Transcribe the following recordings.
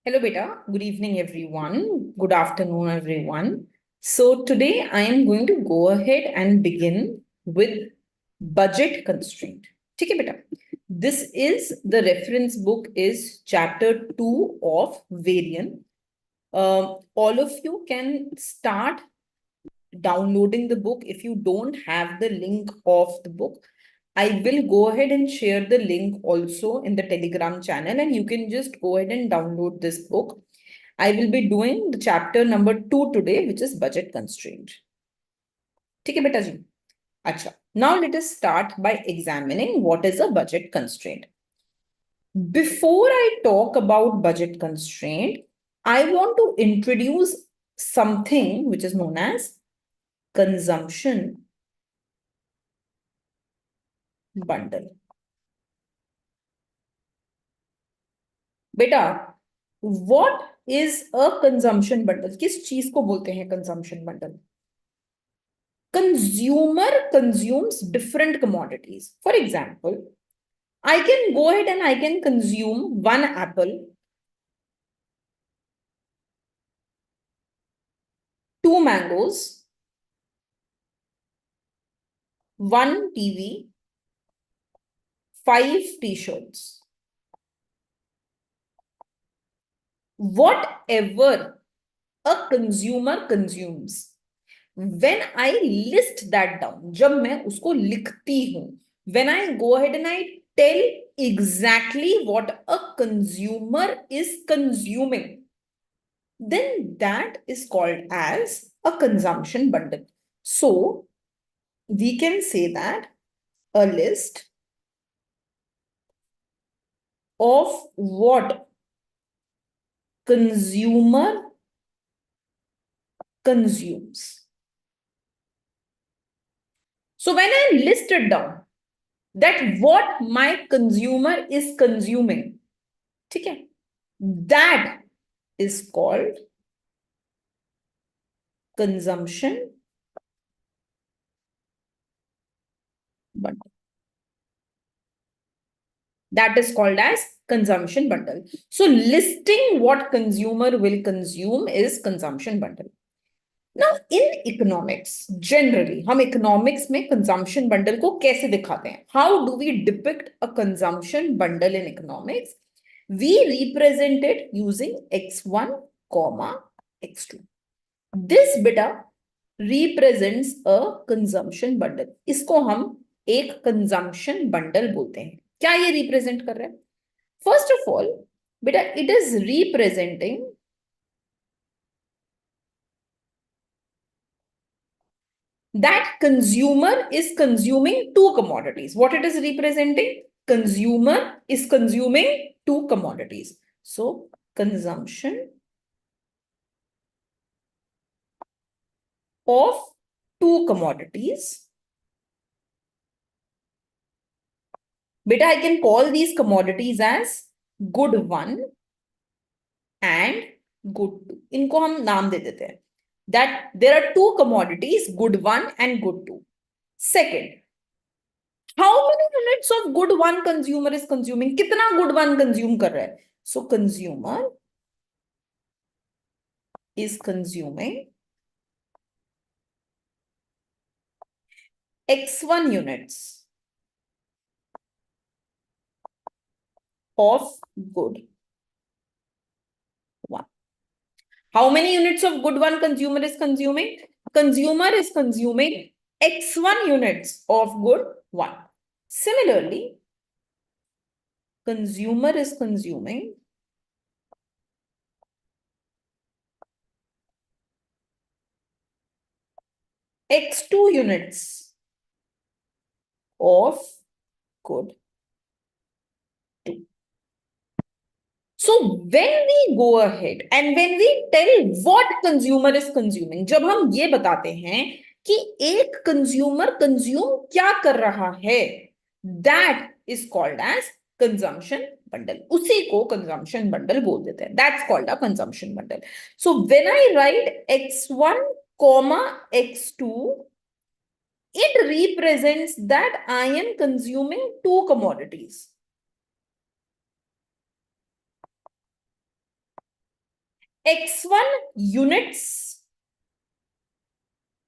Hello, beta. Good evening, everyone. Good afternoon, everyone. So today I am going to go ahead and begin with budget constraint. Okay, beta. This is the reference book is chapter 2 of Varian. All of you can start downloading the book. If you don't have the link of the book, I will go ahead and share the link also in the Telegram channel, and you can just go ahead and download this book. I will be doing the chapter number 2 today, which is budget constraint. ठीक है बेटा जी? अच्छा. Now let us start by examining what is a budget constraint. Before I talk about budget constraint, I want to introduce something which is known as consumption bundle. बेटा, what is a consumption bundle? किस चीज को बोलते हैं consumption bundle? Consumer consumes different commodities. For example, I can go ahead and I can consume one apple, two mangoes, one TV, 5 t-shirts. Whatever a consumer consumes, when I list that down, जब मैं उसको लिखती हूं, when I go ahead and I tell exactly what a consumer is consuming, then that is called as a consumption bundle. So we can say that a list of what consumer consumes. So when I listed down that what my consumer is consuming, ठीक है, that is called consumption bundle. That is called as consumption bundle. So listing what consumer will consume is consumption bundle. Now in economics, generally, हम economics में consumption bundle को कैसे दिखाते हैं? How do we depict a consumption bundle in economics? We represent it using x1, x2. This beta represents a consumption bundle. इसको हम एक consumption bundle बोलते हैं. क्या ये represent कर रहा है? First of all, beta, it is representing that consumer is consuming two commodities. What it is representing? Consumer is consuming two commodities. So, consumption of two commodities. Beta, I can call these commodities as good one and good two. इनको हम नाम दे देते हैं. That there are two commodities, good one and good two. Second, how many units of good one consumer is consuming? कितना good one consume कर रहा है? So consumer is consuming x1 units of good one. How many units of good one consumer is consuming? Consumer is consuming x1 units of good one. Similarly, consumer is consuming x2 units of good two. So when we go ahead and when we tell what consumer is consuming, जब हम ये बताते हैं कि एक consumer consume क्या कर रहा है, that is called as consumption bundle. उसी को consumption bundle बोल देते हैं. That's called a consumption bundle. So when I write x1, x2, it represents that I am consuming two commodities. X1 units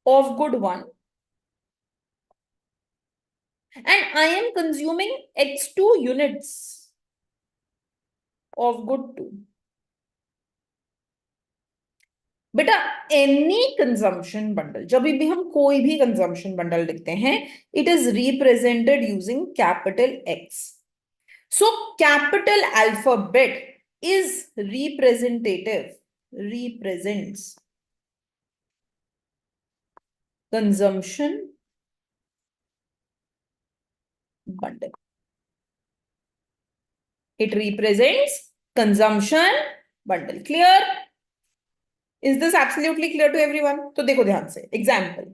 of good 1 and I am consuming X2 units of good 2. बेटा any consumption bundle, जब भी हम कोई भी consumption bundle लिखते हैं, it is represented using capital x. So capital alphabet is represents consumption bundle. It represents consumption bundle. Clear? Is this absolutely clear to everyone? तो देखो ध्यान से example.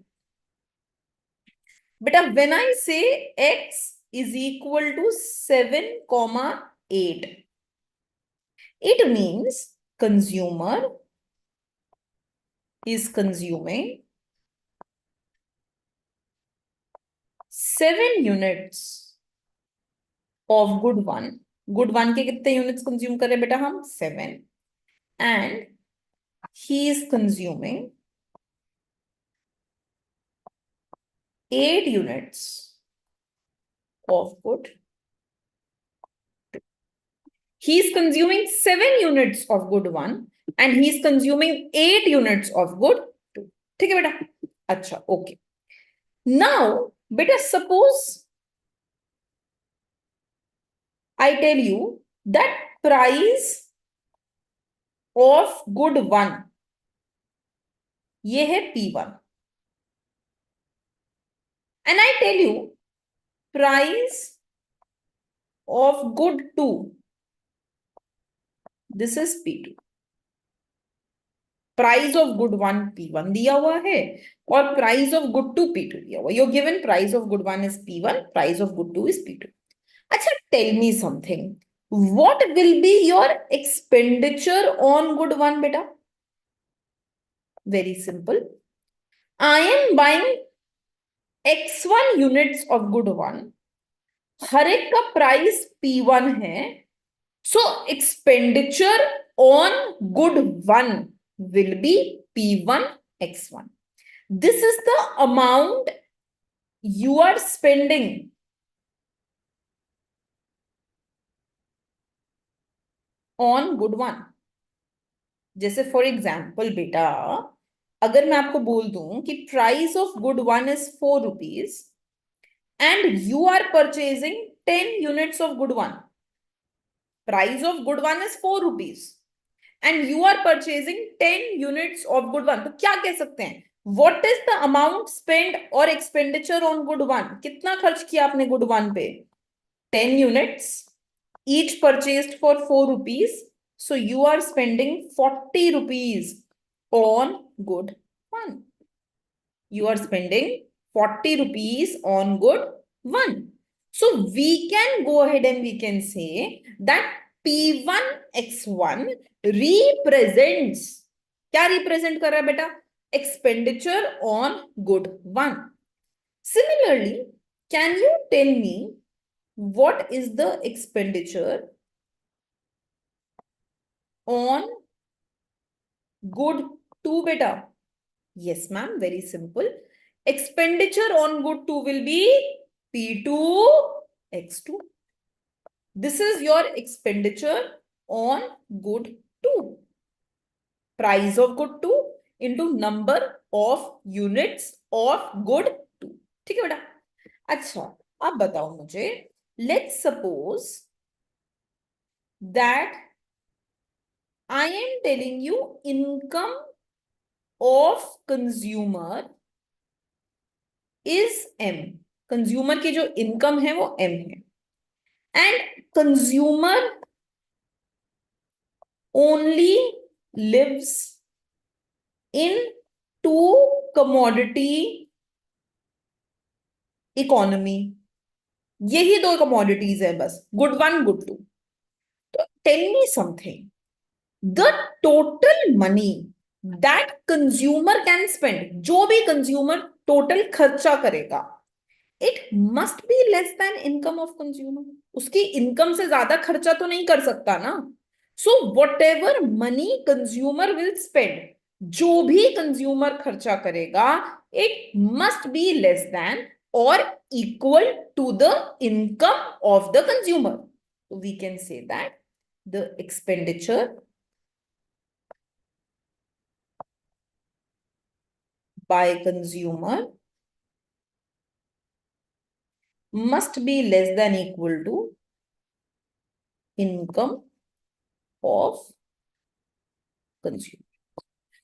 बेटा when I say x is equal to 7,8, it means consumer is consuming 7 units of good 1. Good 1 के कितने units consume कर रहे बेटा हम? 7. And he is consuming 8 units of good. He is consuming 7 units of good 1 and he is consuming 8 units of good 2. ठीक है बेटा? अच्छा, okay. Now, beta, suppose I tell you that price of good 1 ये है P1 and I tell you price of good 2 this is P2. Price of good 1 P1 दिया हुआ है और प्राइस ऑफ गुड 2 P2 दिया हुआ. Your given price of good 1 is P1, price of good 2 is P2. अच्छा, tell me something. What will be your expenditure on good 1 बेटा? Very simple. I am buying X1 units of good 1. हर एक का price P1 है. So expenditure on good 1 will be P1 X1. This is the amount you are spending on good 1. जैसे for example बेटा, अगर मैं आपको बोल दूं कि price of good 1 is 4 rupees and you are purchasing 10 units of good 1. Price of good 1 is 4 rupees and you are purchasing 10 units of good 1. तो क्या कह सकते हैं? What is the amount spent or expenditure on good 1? कितना खर्च किया आपने good 1 पे? 10 units, each purchased for 4 rupees. So you are spending 40 rupees on good 1. You are spending 40 rupees on good 1. So we can go ahead and we can say that P1 X1 represents, क्या represent कर रहा है बेटा? Expenditure on good 1. Similarly, can you tell me what is the expenditure on good 2 बेटा? Yes ma'am, very simple. Expenditure on good 2 will be P2 X2. This is your expenditure on good 2. Price of good 2 into number of units of good 2. ठीक है बेटा? अच्छा, अब बताओ मुझे. Let's suppose that I am telling you income of consumer is M. Consumer की जो income है वो M है. And consumer only lives in 2 commodity economy. यही 2 commodities है बस, good 1 good 2. तो tell me something. The total money that consumer can spend, जो भी consumer total खर्चा करेगा, it must be less than income of consumer. उसकी इनकम से ज्यादा खर्चा तो नहीं कर सकता ना. So whatever money consumer will spend, जो भी कंज्यूमर खर्चा करेगा, it must be less than और equal to the income of the consumer. We can say that the expenditure by consumer must be less than equal to income of consumer.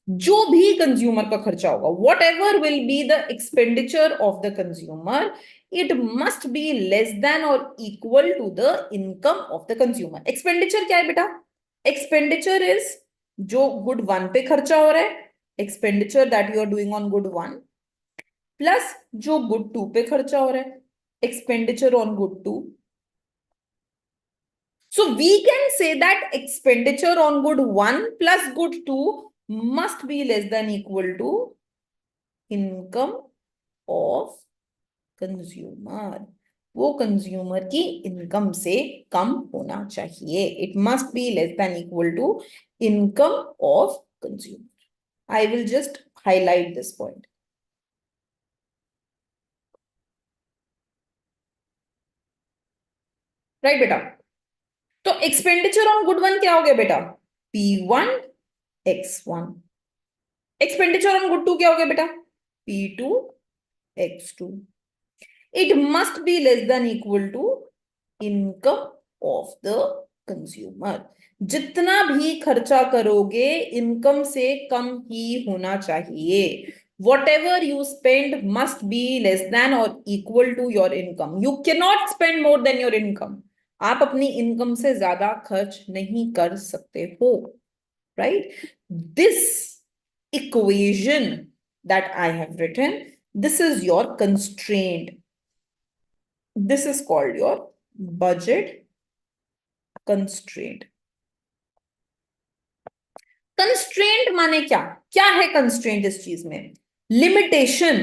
जो भी consumer का खर्चा होगा, whatever will be the expenditure of the consumer, it must be less than और equal to the income of the consumer. Expenditure क्या है बेटा? Expenditure is जो गुड वन पे खर्चा हो रहा है, expenditure that you are doing on good one, plus जो गुड टू पे खर्चा हो रहा है, expenditure on good two. So we can say that expenditure on good 1 plus good 2 must be less than equal to income of consumer. वो consumer की income से कम होना चाहिए. It must be less than equal to income of consumer. I will just highlight this point. Right बेटा? तो expenditure on good one क्या हो गया बेटा? P1 X1. Expenditure on good to क्या हो गया बेटा? P2 X2. It must be less than equal to income of the consumer. जितना भी खर्चा करोगे इनकम से कम ही होना चाहिए. Whatever you spend must be less than or equal to your income. You cannot spend more than your income. आप अपनी income से ज्यादा खर्च नहीं कर सकते हो. Right? This equation that I have written, this is your constraint. This is called your budget constraint. Constraint माने क्या? क्या है कंस्ट्रेंट इस चीज में? Limitation.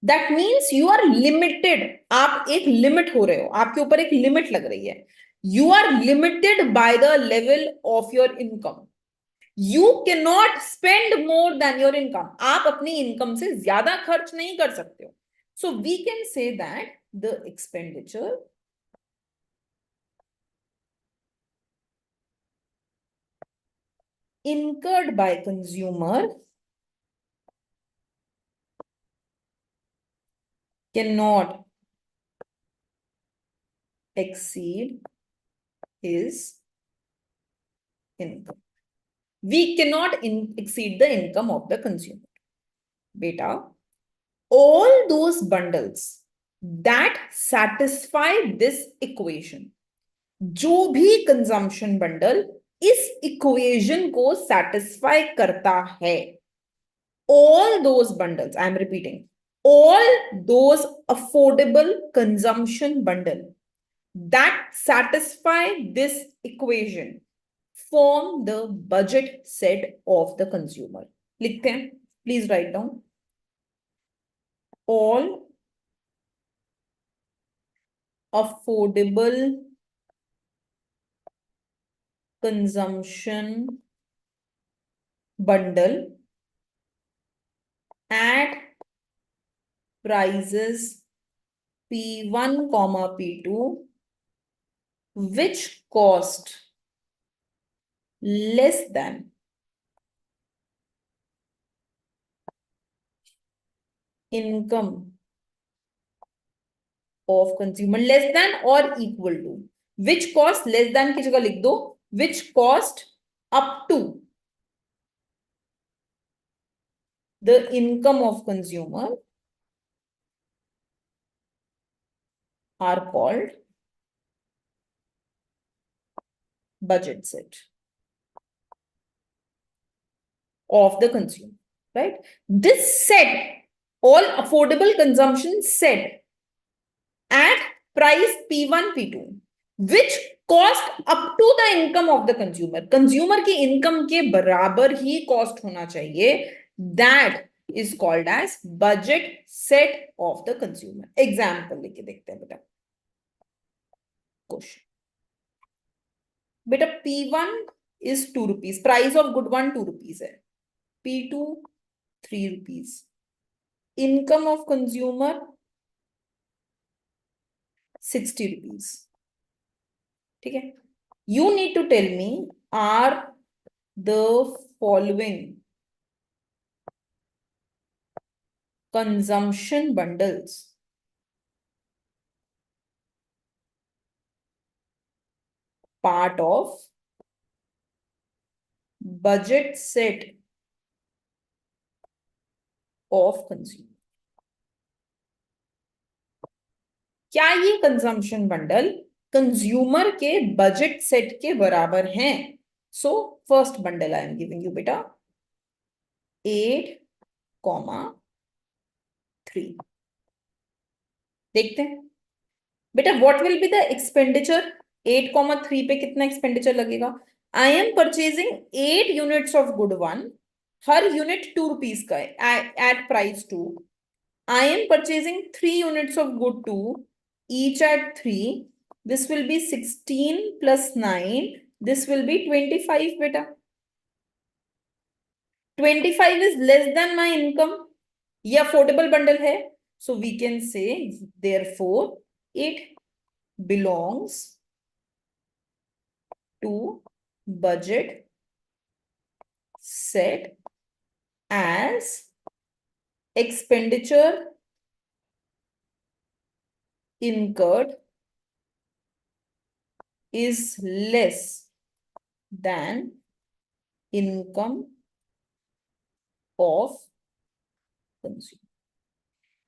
That means you are limited. आप एक लिमिट हो रहे हो, आपके ऊपर एक लिमिट लग रही है. You are limited by the level of your income. You can not spend more than your income. आप अपनी इनकम से ज्यादा खर्च नहीं कर सकते हो. So we can say that the expenditure incurred by consumer cannot exceed his income. We cannot exceed the income of the consumer. Beta, all those bundles that satisfy this equation, जो भी consumption bundle इस equation को satisfy करता है, all those bundles, I am repeating, all those affordable consumption bundle that satisfy this equation form the budget set of the consumer. लिखते हैं, please write down. All affordable consumption bundle at prices P1, P2, which cost less than income of consumer, less than or equal to, which cost less than की जगह लिख दो, which cost up to the income of consumer are called budget set of the consumer. Right? This set, all affordable consumption set at price P1, P2, which cost up to the income of the consumer. Consumer की income के बराबर ही cost होना चाहिए. That is called as budget set of the consumer. Example लेके देखते हैं बेटा. Question. बेटा P1 is 2 rupees, price of good 1 2 rupees है, P2 3 rupees, income of consumer 60 rupees. ठीक है, you need to tell me, are the following consumption bundles part of budget set of consumer? क्या ये कंजम्पशन बंडल कंज्यूमर के budget set के बराबर हैं? So first bundle I am giving you बेटा 8,3. देखते हैं बेटा what will be the expenditure 8,3 पे कितना एक्सपेंडिचर लगेगा? I am purchasing 8 units of good 1, her unit 2 rupees का है at price 2. I am purchasing 3 units of good 2, each at 3. This will be 16 plus 9. This will be 25 beta. 25 is less than my income. ये affordable bundle है. So we can say therefore it belongs to budget set as expenditure incurred is less than income of consumer.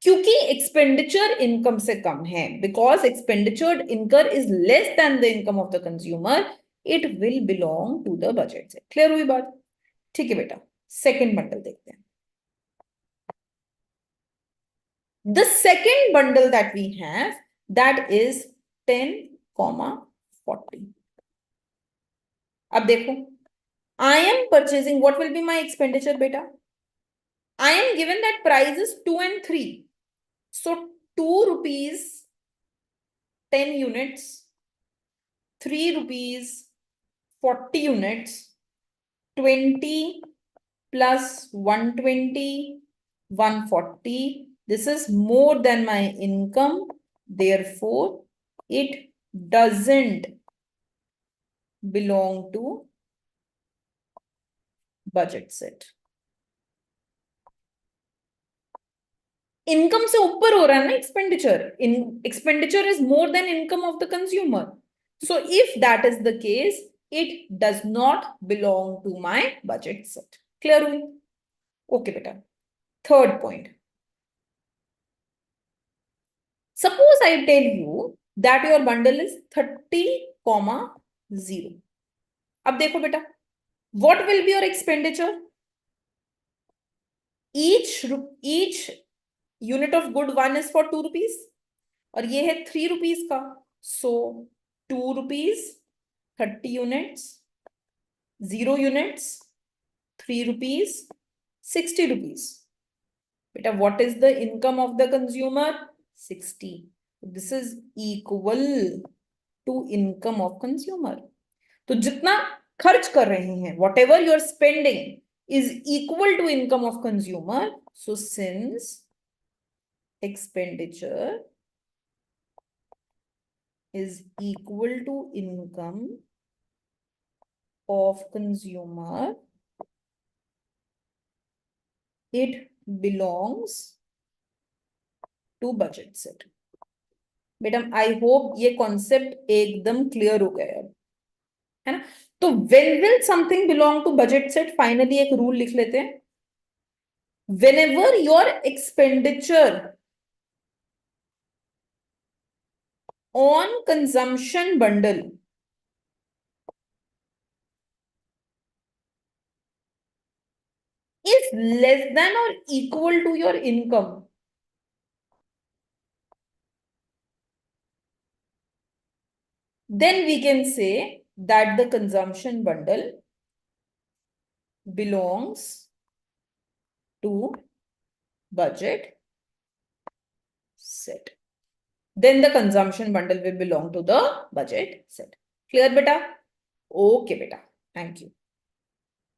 क्योंकि expenditure income से कम है, because expenditure incur is less than the income of the consumer, it will belong to the budget set. Clear हुई बात? ठीक है बेटा, second bundle देखते हैं. The second bundle that we have, that is 10,40. अब देखो, I am purchasing, what will be my expenditure beta? I am given that price is 2 and 3. So 2 rupees 10 units, 3 rupees 40 units, 20 plus 120, 140. This is more than my income. Therefore, it doesn't belong to budget set. Income से ऊपर हो रहा है ना expenditure. Expenditure is more than income of the consumer. So if that is the case, it does not belong to my budget set. Clear हुई? Okay beta. Third point. Suppose I tell you that your bundle is 30,0. अब देखो बेटा, what will be your expenditure? Each unit of good 1 is for 2 rupees और ये है 3 rupees का. So 2 rupees 30 units, 0 units 3 rupees 60 rupees. Beta, what is the income of the consumer? 60. This is equal to income of consumer. तो जितना खर्च कर रहे हैं, whatever you are spending is equal to income of consumer. So since expenditure is equal to income of consumer, it belongs to budget set. बेटा I hope ये concept एकदम clear हो गया है ना. तो when will something belong to budget set? Finally एक rule लिख लेते हैं. Whenever your expenditure on consumption bundle is less than or equal to your income, then we can say that the consumption bundle belongs to budget set. Then the consumption bundle will belong to the budget set. Clear beta? Okay बेटा, thank you.